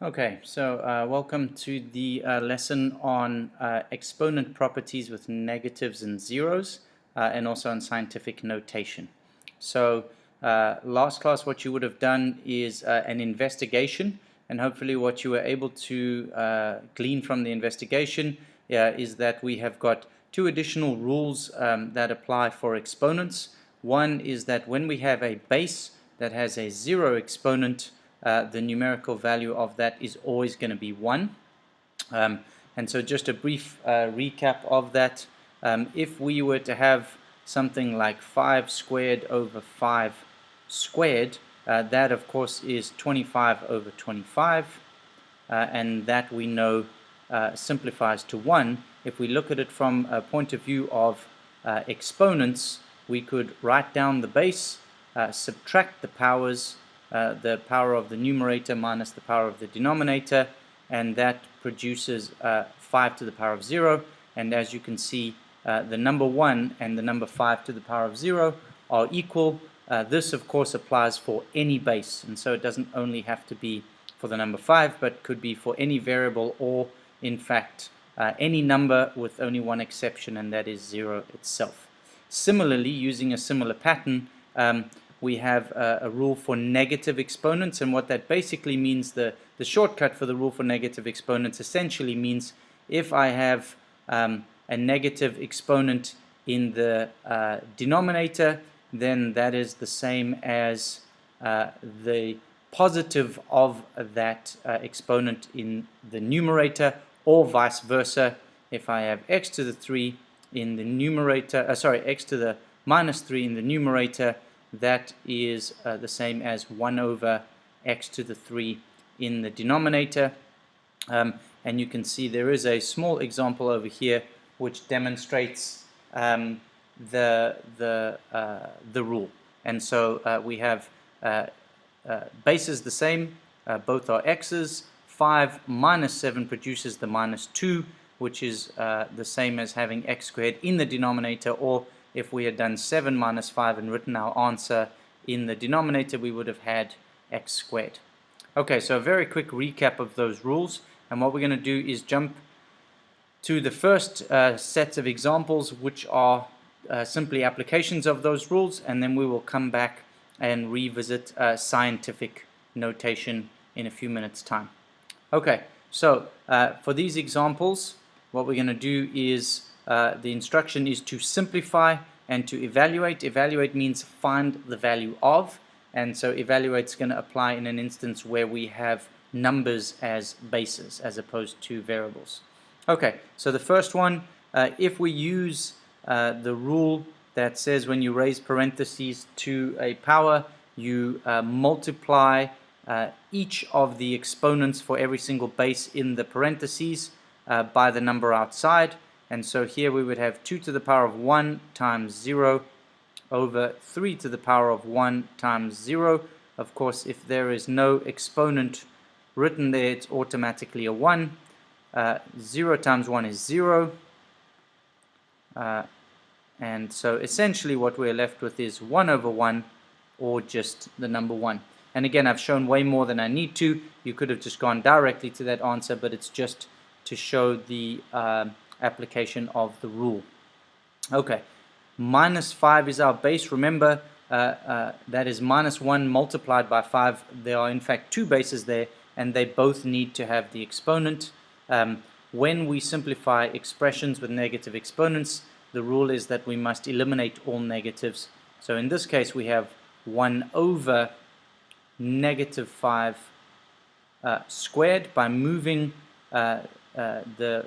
Okay, so welcome to the lesson on exponent properties with negatives and zeros, and also on scientific notation. So last class what you would have done is an investigation, and hopefully what you were able to glean from the investigation is that we have got two additional rules that apply for exponents. One is that when we have a base that has a zero exponent, the numerical value of that is always going to be 1. And so just a brief recap of that. If we were to have something like 5 squared over 5 squared, that of course is 25 over 25, and that we know simplifies to 1. If we look at it from a point of view of exponents, we could write down the base, subtract the powers, the power of the numerator minus the power of the denominator, and that produces 5 to the power of 0. And as you can see, the number 1 and the number 5 to the power of 0 are equal. This of course applies for any base, and so it doesn't only have to be for the number 5, but could be for any variable, or in fact any number, with only one exception, and that is 0 itself. Similarly, using a similar pattern, we have a rule for negative exponents, and what that basically means, the shortcut for the rule for negative exponents essentially means if I have a negative exponent in the denominator, then that is the same as the positive of that exponent in the numerator, or vice versa. If I have x to the 3 in the numerator, x to the minus 3 in the numerator, that is the same as 1 over x to the 3 in the denominator. And you can see there is a small example over here which demonstrates the rule. And so we have bases the same, both are x's. 5 minus 7 produces the minus 2, which is the same as having x squared in the denominator, or if we had done 7 minus 5 and written our answer in the denominator, we would have had x squared. Okay, so a very quick recap of those rules, and what we're going to do is jump to the first set of examples, which are simply applications of those rules, and then we will come back and revisit scientific notation in a few minutes' time. Okay, so for these examples, what we're going to do is the instruction is to simplify and to evaluate. Evaluate means find the value of, and so evaluate is going to apply in an instance where we have numbers as bases as opposed to variables. Okay, so the first one, if we use the rule that says when you raise parentheses to a power, you multiply each of the exponents for every single base in the parentheses by the number outside. And so here we would have 2 to the power of 1 times 0 over 3 to the power of 1 times 0. Of course, if there is no exponent written there, it's automatically a 1. 0 times 1 is 0. And so essentially what we're left with is 1 over 1, or just the number 1. And again, I've shown way more than I need to. You could have just gone directly to that answer, but it's just to show the application of the rule. Okay, minus 5 is our base. Remember, that is minus 1 multiplied by 5. There are in fact two bases there, and they both need to have the exponent. When we simplify expressions with negative exponents, the rule is that we must eliminate all negatives. So in this case, we have 1 over negative 5 squared. By moving the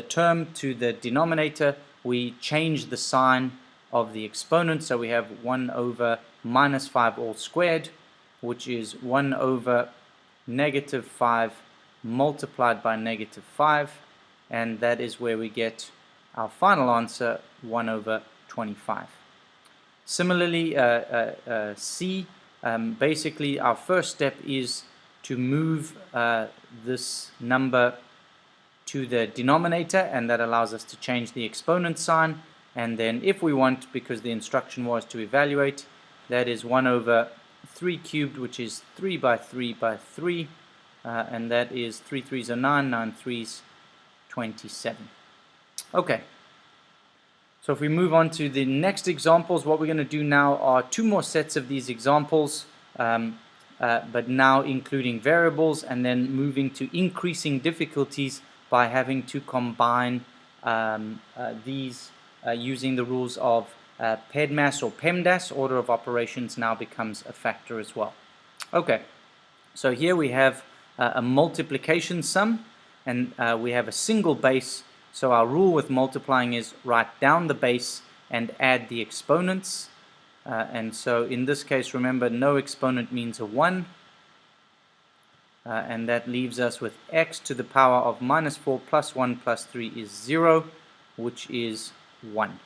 term to the denominator, we change the sign of the exponent, so we have 1 over minus 5 all squared, which is 1 over negative 5 multiplied by negative 5, and that is where we get our final answer, 1 over 25. Similarly, C, basically our first step is to move this number to the denominator, and that allows us to change the exponent sign. And then if we want, because the instruction was to evaluate, that is 1 over 3 cubed, which is 3 by 3 by 3, and that is 3 threes are 9, 9 threes 27. Okay, so if we move on to the next examples, what we're going to do now are two more sets of these examples, but now including variables, and then moving to increasing difficulties by having to combine these using the rules of PEMDAS or PEMDAS. Order of operations now becomes a factor as well. Okay, so here we have a multiplication sum, and we have a single base. So our rule with multiplying is write down the base and add the exponents. And so in this case, remember, no exponent means a 1. And that leaves us with x to the power of minus 4 plus 1 plus 3 is 0, which is 1.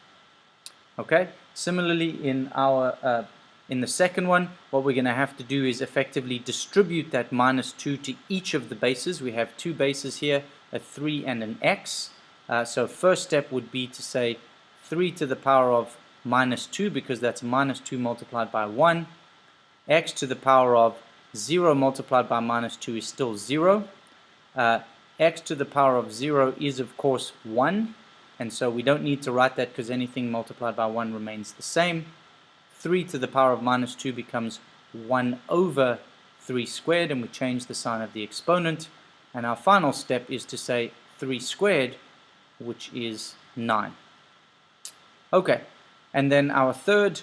Okay. Similarly, in the second one, what we're going to have to do is effectively distribute that minus 2 to each of the bases. We have two bases here, a 3 and an x. So first step would be to say 3 to the power of minus 2, because that's minus 2 multiplied by 1. X to the power of 0 multiplied by minus 2 is still 0. X to the power of 0 is, of course, 1. And so we don't need to write that because anything multiplied by 1 remains the same. 3 to the power of minus 2 becomes 1 over 3 squared, and we change the sign of the exponent. And our final step is to say 3 squared, which is 9. Okay, and then our third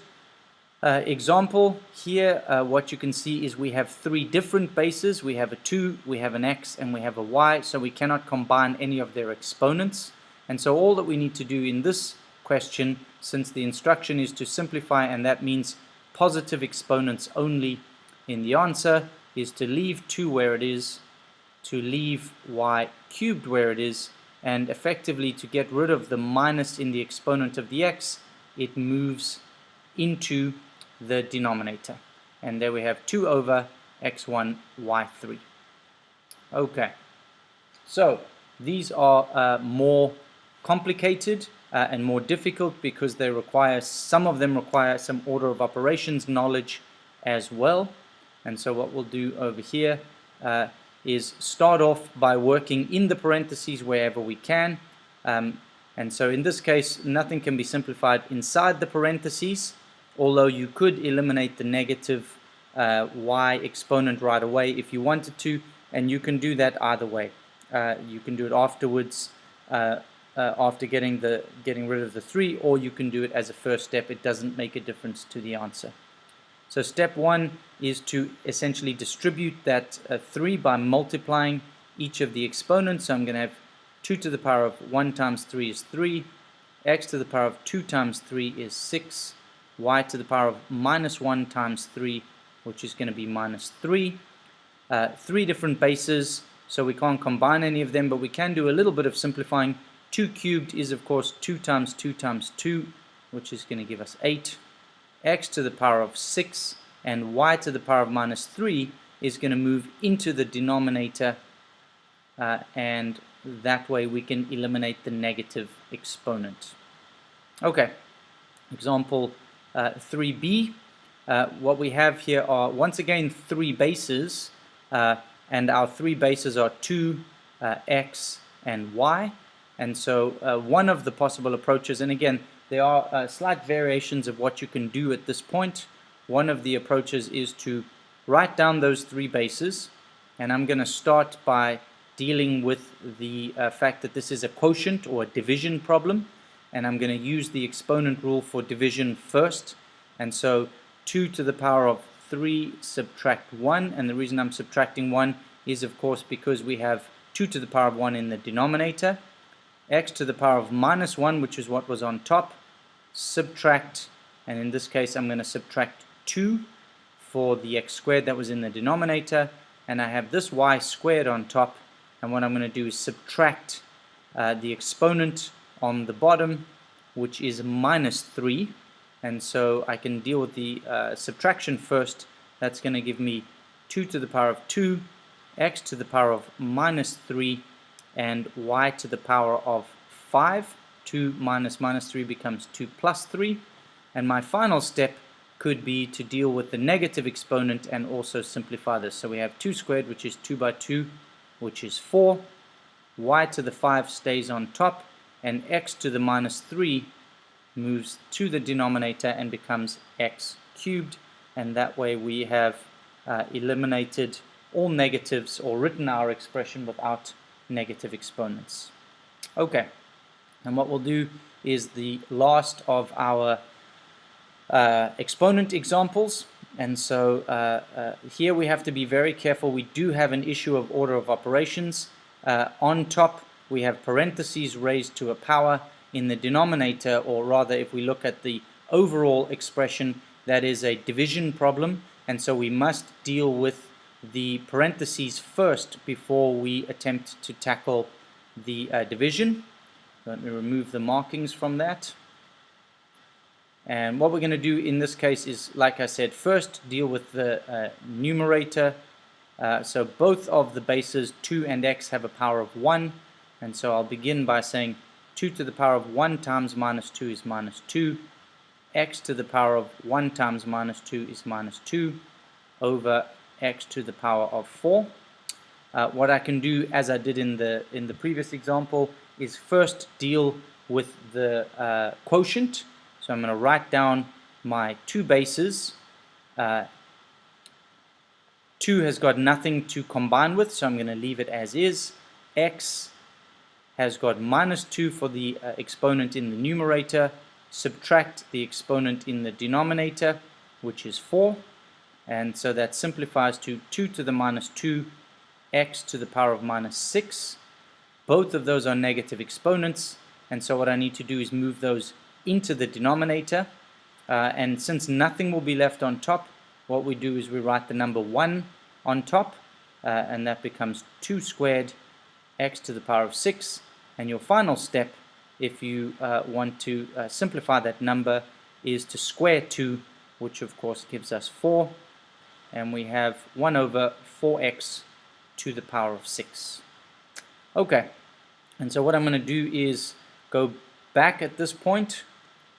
example here, what you can see is we have three different bases. We have a 2, we have an x, and we have a y, so we cannot combine any of their exponents. And so all that we need to do in this question, since the instruction is to simplify, and that means positive exponents only in the answer, is to leave 2 where it is, to leave y cubed where it is, and effectively to get rid of the minus in the exponent of the x, it moves into the denominator. And there we have 2 over x1 y3. Okay, so these are more complicated and more difficult because they require, some of them require some order of operations knowledge as well. And so what we'll do over here is start off by working in the parentheses wherever we can. And so in this case, nothing can be simplified inside the parentheses, although you could eliminate the negative y exponent right away if you wanted to, and you can do that either way. You can do it afterwards, after getting rid of the 3, or you can do it as a first step. It doesn't make a difference to the answer. So step 1 is to essentially distribute that 3 by multiplying each of the exponents. So I'm going to have 2 to the power of 1 times 3 is 3, x to the power of 2 times 3 is 6, y to the power of minus 1 times 3, which is going to be minus 3. 3 different bases, so we can't combine any of them, but we can do a little bit of simplifying. 2 cubed is, of course, 2 times 2 times 2, which is going to give us 8. X to the power of 6 and y to the power of minus 3 is going to move into the denominator, and that way we can eliminate the negative exponent. Okay, example 3b. What we have here are once again 3 bases, and our 3 bases are 2, x, and y. And so one of the possible approaches, and again, there are slight variations of what you can do at this point. One of the approaches is to write down those 3 bases, and I'm going to start by dealing with the fact that this is a quotient or a division problem, and I'm going to use the exponent rule for division first. And so 2 to the power of 3 subtract 1, and the reason I'm subtracting 1 is, of course, because we have 2 to the power of 1 in the denominator. X to the power of minus 1, which is what was on top, subtract, and in this case I'm going to subtract 2 for the x squared that was in the denominator, and I have this y squared on top, and what I'm going to do is subtract the exponent on the bottom, which is minus 3, and so I can deal with the subtraction first. That's going to give me 2 to the power of 2, x to the power of minus 3, and y to the power of 5. 2 minus minus 3 becomes 2 plus 3. And my final step could be to deal with the negative exponent and also simplify this. So we have 2 squared, which is 2 by 2, which is 4. Y to the 5 stays on top, and x to the minus 3 moves to the denominator and becomes x cubed. And that way we have eliminated all negatives, or written our expression without negative exponents. Okay, and what we'll do is the last of our exponent examples. And so here we have to be very careful. We do have an issue of order of operations. On top we have parentheses raised to a power. In the denominator, or rather if we look at the overall expression, that is a division problem, and so we must deal with the parentheses first before we attempt to tackle the division. Let me remove the markings from that. And what we're going to do in this case is, like I said, first deal with the numerator. So both of the bases 2 and x have a power of 1, and so I'll begin by saying 2 to the power of 1 times minus 2 is minus 2. X to the power of 1 times minus 2 is minus 2 over x to the power of 4. What I can do, as I did in the previous example, is first deal with the quotient. So I'm going to write down my two bases. 2 has got nothing to combine with, so I'm going to leave it as is. X has got minus 2 for the exponent in the numerator, subtract the exponent in the denominator, which is 4, and so that simplifies to 2 to the minus 2 x to the power of minus 6. Both of those are negative exponents, and so what I need to do is move those into the denominator, and since nothing will be left on top, what we do is we write the number 1 on top, and that becomes 2 squared x to the power of 6. And your final step, if you want to simplify that number, is to square 2, which of course gives us 4. And we have 1 over 4x to the power of 6. Okay, and so what I'm going to do is go back at this point,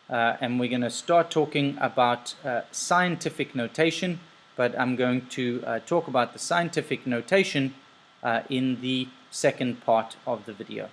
and we're going to start talking about scientific notation, but I'm going to talk about the scientific notation in the second part of the video.